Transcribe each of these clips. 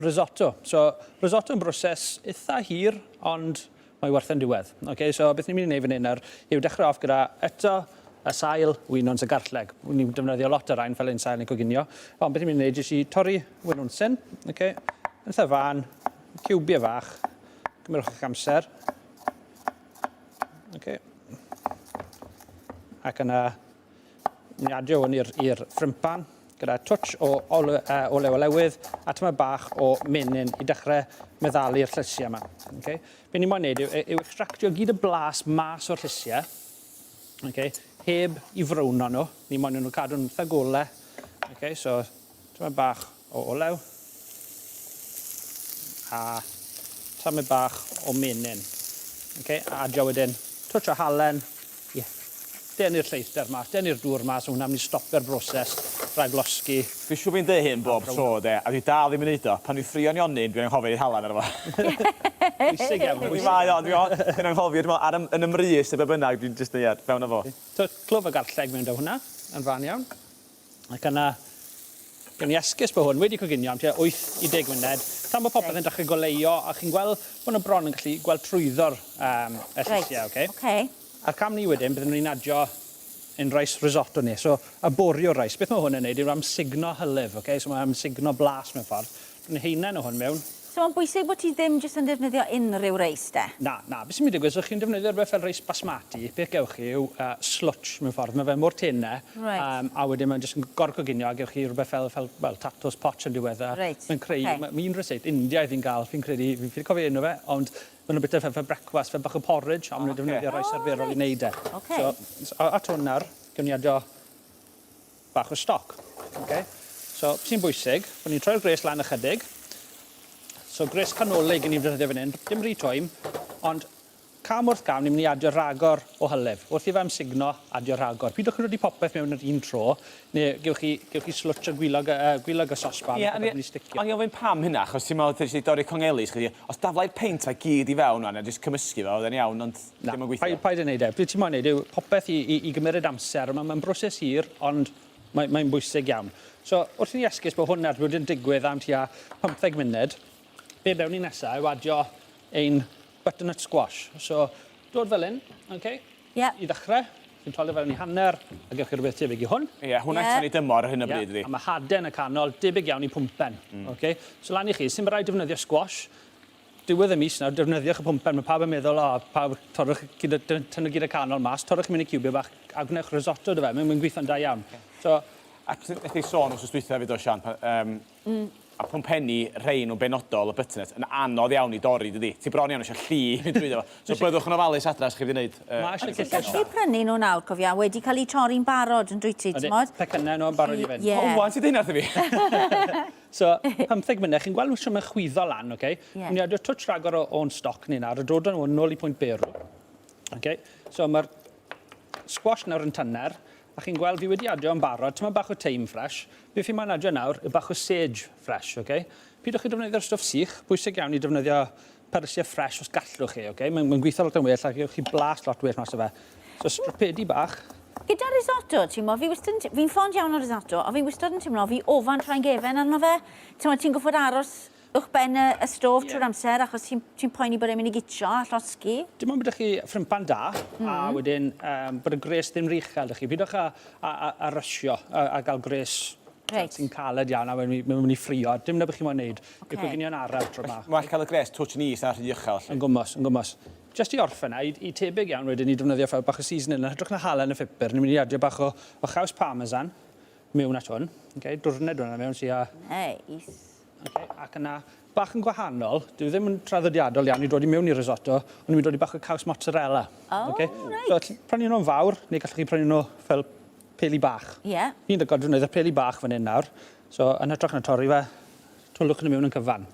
Rissoto. So, rissoto yn broses eitha hir, ond mae werth yn diwedd. Okay, so, beth ni'n mynd i wneud fan hyn yw dechrau off gyda eto y sail wynons y garlleg. Ni'n defnyddio lot o rain fel un sail neu coginio. Ond beth ni'n mynd i wneud i torri wynons sy'n. Okay, yn eitha fan, ciwbio fach, gymryd eich amser. Okay. Ac yna, ni'n adio hwn i'r ffrimpan, gyda twtsh o olew olewydd a tyma bach o menyn i dechrau meddalu'r llysiau yma. Okay? Be ni'n moyn wneud yw extractio gyd y blas mas o'r llysiau, okay? Heb i frwno nhw. Ni'n moyn nhw cadw'n eitha golau. Okay? So, tyma bach o olew a tyma bach o menyn. Okay? A adio wedyn twtsh o halen. Deni'r lleithder mas, deni'r dŵr mas, a hwnna'n mynd i stopio'r broses rhag losgi. Dwi'n siŵr fi'n dweud hyn bob tro, de, a dwi dal ddim yn neud o. Pan dwi'n ffrio'n ionyn, dwi'n anghofio halan ar efo. Bwysig iawn. Dwi'n anghofio, yn ymrys, be bynnag, dwi'n jyst neud fewn o fo. So, clwf y garlleg mewn da hwnna, yn fan iawn. Ac yna, gen i esgus bod hwn wedi coginio am tua 8 i 10 munud. Tan bod popeth yn dechrau goleio, a chi'n gweld bod nhw bron yn gallu gweld trwyddo'r y llysiau, okay? A'r cam ni wedyn, byddwn ni'n adio yn reis risotto ni. So, aborio'r reis. Beth mae hwn yn neud yw amsugno hylif, okay? So mae amsugno blas mewn ffordd. Dwi'n heinen o hwn mewn. So mae'n bwysig bod ti ddim jyst yn defnyddio unrhyw reis, de? Na. Beth sy'n mynd i digwydd, so chi'n defnyddio rhywbeth fel reis basmati, beth gewch chi yw slwtsh mewn ffordd. Mae fe mor tenau, a wedyn mae'n jyst yn gorcoginio, a gewch chi rhywbeth fel tatws potch yn diweddar. Mae'n creu, mae'n rhyseit India fi'n gael, fi'n credu, fi'n ffili cofio enw fe, ond mae'n bit o fe brecwast, fe bach o porridge, a mae'n defnyddio reis arferol i wneud e. So, at hwn nawr, gewn ni adio bach o stoc. So, sy'n bwysig, bod ni'n troi'r gres lan ychydig. So, gres canolig gen i'n defnyddio fan hyn, dim rhy twym, ond cam wrth cam ni'n mynd i adio rhagor o hylif. Wrth i fe amsugno, adio rhagor. Pidwch chi'n rhoi popeth mewn yr un tro, neu gewch chi slwtsh o gwylog y sosban. Ond i'n ofyn pam hynna, achos ti'n meddwl ti'n dorri congelis, os daflai'r peint a gyd i fewn yna, jyst cymysgu fe, oedd e'n iawn, ond ddim yn gweithio. Paid yn neud e. Beth ti'n moyn neud yw popeth i gymryd amser. Mae'n broses hir, ond mae'n bwysig iawn. So, wrth i ni esgus bod hwnna wedi digwydd am tua 15 munud, be bewn ni nesaf yw adio ein butternut squash. So, dod fel un, i ddechrau, chi'n tolio fel ni hanner, a gewch chi rhywbeth tebyg i hwn. Hwna eto ni dymor ar hyn o bryd, ydi. A mae hadau yn y canol, debyg iawn i pwmpen. So, lan i chi, sy'n rhaid defnyddio squash, diwedd y mis nawr, defnyddiwch y pwmpen. Mae pawb yn meddwl, pawb torrwch tynnu gyd y canol mas, torrwch mynd i cubio bach, a gwnewch risotto dy fe, mae'n gweithio'n da iawn. A ydych chi sôn os ydych chi o Sian, a pwmpenni rein o benodol o butternut yn anodd iawn i dorri, dydi? Ti bron iawn eisiau llu mynd drwy efo. So byddwch yn ofalus adras chi wedi wneud. Gallu prynu nhw nawr, cofia, wedi cael eu torri'n barod yn dwyt ti, ti'n modd? Pecynnau nhw'n barod i fynd. O, wan sydd hynna wrthi fi. So, 15 munud, chi'n gweld nhw'n chwyddo lan, oce? Ni'n adio twtsh rhagor o'n stoc ni nawr, a dod yn nôl i pwynt berw. So, mae'r squash nawr yn tynner, a chi'n gweld fi wedi adio yn barod, tyma bach o thyme fresh. Beth fi mae'n adio nawr, y bach o sage fresh, Pidwch chi defnyddio'r stwff sych, bwysig iawn i defnyddio persia fresh os gallwch chi, Mae'n gweithio lot yn well, a gewch chi blas lot well mas o fe. So, strapedi bach. Gyda risotto, ti'n mo, fi'n ffond iawn o risotto, a fi'n wystod yn teimlo, fi ofan tra'n gefen arno fe. Ti'n goffod aros uwch ben y stof trwy'r amser, achos ti'n poeni bod e'n mynd i gitio a llosgi. Dim ond byddwch chi ffrimpan da, a wedyn bod y gres ddim rych gael ydych chi. Bydwch a rysio a gael gres sy'n caled iawn a mae'n mynd i ffrio. Dim na bych chi'n mynd i wneud. Bydd gynni'n araf tro bach. Mae'n cael y gres twtsh nis ar hyd uchel. Yn gwmos. Just i orffen i tebyg iawn wedyn ni defnyddio fel bach o seasoning. Hydrwch na halen y ffipr. Ni'n mynd i adio bach o chaws parmesan mewn at hwn. Dwrned hwnna mewn sy'n... Neis. Ac yna, bach yn gwahanol, dwi ddim yn traddodiadol iawn i dod i mewn i risotto, ond ni'n dod i bach o caws mozzarella. So, prynu nhw'n fawr, neu gallwch chi prynu nhw fel peli bach. Fi'n dygod dwi'n neud y peli bach fan hyn nawr. So, yn hytrach na torri fe, twlwch nhw mewn yn cyfan.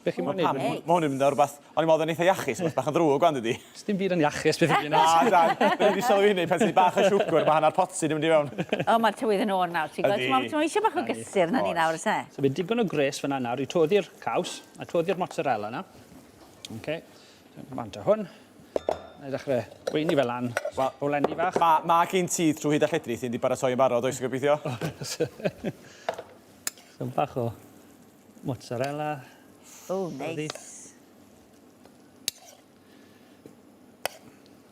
Beth chi'n mynd i wneud? Mae hwn yn mynd o rhywbeth, o'n i'n meddwl yn eitha iachus, bach yn drwg gwan dydi? Dim byd yn iachus beth i'n gwneud. Dan, beth wedi sylwi hynny, pan sy'n bach o siwgr, mae hanner potsi ddim wedi fewn. O, mae'r tywydd yn o'n nawr, ti'n gweld? Ti'n eisiau bach o gysur na ni nawr, ys e? So, bydd digon o gres fyna nawr i toddi'r caws, a toddi'r mozzarella na. Bant o hwn. Na i ddechrau weini fel lan, o lenni fach. Mae gen ti trwy hyd a lledri, ti'n di baratoi yn barod, oes o gobeithio? So, bach o Mozzarella. O, neis.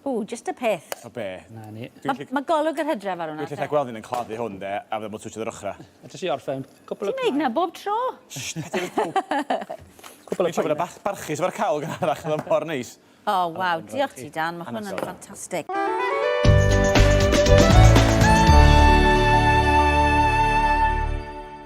O, just y peth. O be? Na ni. Mae golwg yr hydref ar hwnna. Dwi'n lle gweld ni'n claddu hwn, de, a fydde mwyn twtio'r ochrau. A jyst i orffen, cwpl o... Ti'n neud na bob tro? Cwpl o Dwi'n siŵr bod y barchus efo'r cawl gan arach, oedd o'n mor neis. O, waw, diolch ti Dan, mae hwnna'n ffantastig.